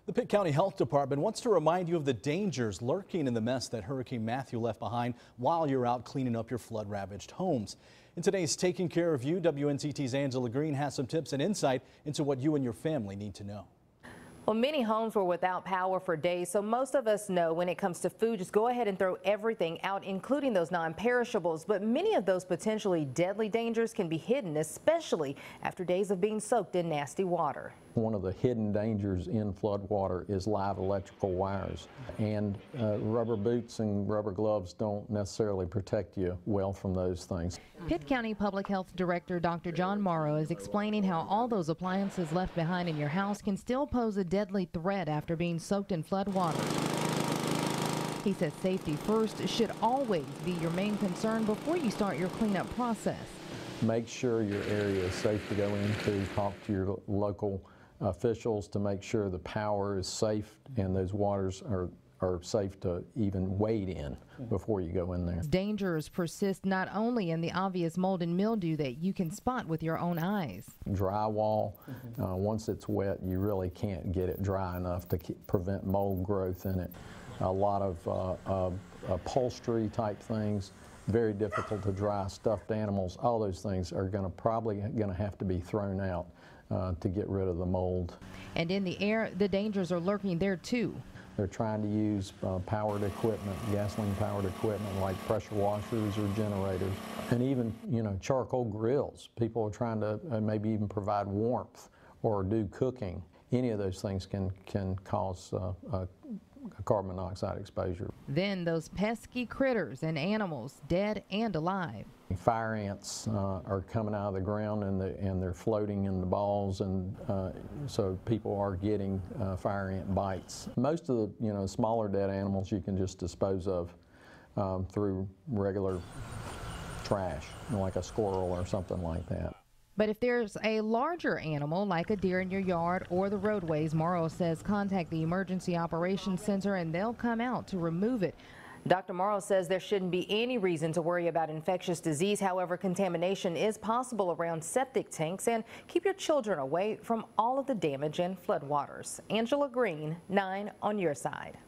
The Pitt County Health Department wants to remind you of the dangers lurking in the mess that Hurricane Matthew left behind while you're out cleaning up your flood-ravaged homes. In today's Taking Care of You, WNCT's Angela Green has some tips and insight into what you and your family need to know. Well, many homes were without power for days, so most of us know when it comes to food, just go ahead and throw everything out, including those non-perishables. But many of those potentially deadly dangers can be hidden, especially after days of being soaked in nasty water. One of the hidden dangers in floodwater is live electrical wires, and rubber boots and rubber gloves don't necessarily protect you well from those things. Pitt County Public Health Director Dr. John Morrow is explaining how all those appliances left behind in your house can still pose a deadly threat after being soaked in flood water. He says safety first should always be your main concern before you start your cleanup process. Make sure your area is safe to go into. Talk to your local officials to make sure the power is safe and those waters are safe to even wade in before you go in there. Dangers persist not only in the obvious mold and mildew that you can spot with your own eyes. Drywall, once it's wet, you really can't get it dry enough to prevent mold growth in it. A lot of upholstery type things, very difficult to dry. Stuffed animals, all those things are probably going to have to be thrown out to get rid of the mold. And in the air, the dangers are lurking there too. They're trying to use powered equipment, gasoline-powered equipment like pressure washers or generators, and even charcoal grills. People are trying to maybe even provide warmth or do cooking. Any of those things can cause carbon monoxide exposure. Then those pesky critters and animals, dead and alive. Fire ants are coming out of the ground and they're floating in the balls, and so people are getting fire ant bites. Most of the smaller dead animals you can just dispose of through regular trash, like a squirrel or something like that. But if there's a larger animal like a deer in your yard or the roadways, Morrow says contact the Emergency Operations Center and they'll come out to remove it. Dr. Morrow says there shouldn't be any reason to worry about infectious disease. However, contamination is possible around septic tanks, and keep your children away from all of the damage in floodwaters. Angela Green, 9 on your side.